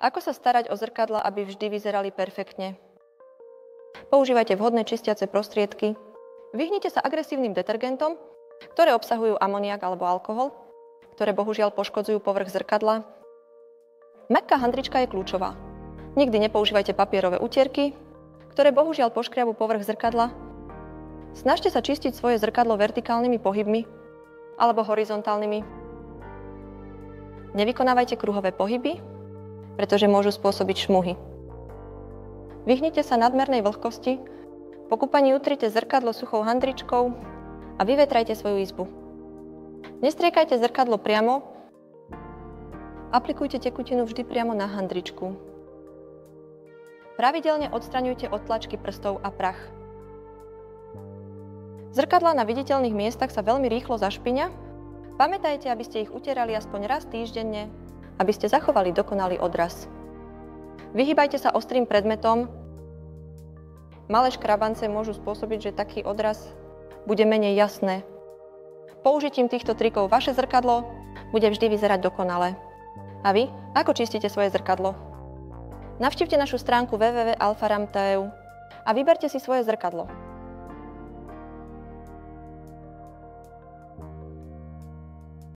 Ako sa starať o zrkadlá, aby vždy vyzerali perfektne? Používajte vhodné čistiace prostriedky. Vyhnite sa agresívnym detergentom, ktoré obsahujú amoniak alebo alkohol, ktoré bohužiaľ poškodzujú povrch zrkadla. Mäkká handrička je kľúčová. Nikdy nepoužívajte papierové utierky, ktoré bohužiaľ poškriabu povrch zrkadla. Snažte sa čistiť svoje zrkadlo vertikálnymi pohybmi alebo horizontálnymi. Nevykonávajte kruhové pohyby, pretože môžu spôsobiť šmuhy. Vyhnite sa nadmernej vlhkosti, po kúpaní utrite zrkadlo suchou handričkou a vyvetrajte svoju izbu. Nestriekajte zrkadlo priamo, aplikujte tekutinu vždy priamo na handričku. Pravidelne odstraňujte odtlačky prstov a prach. Zrkadlá na viditeľných miestach sa veľmi rýchlo zašpiňa. Pamätajte, aby ste ich utierali aspoň raz týždenne, aby ste zachovali dokonalý odraz. Vyhýbajte sa ostrým predmetom. Malé škrabance môžu spôsobiť, že taký odraz bude menej jasné. Použitím týchto trikov vaše zrkadlo bude vždy vyzerať dokonale. A vy, ako čistíte svoje zrkadlo? Navštívte našu stránku www.alfaram.eu a vyberte si svoje zrkadlo.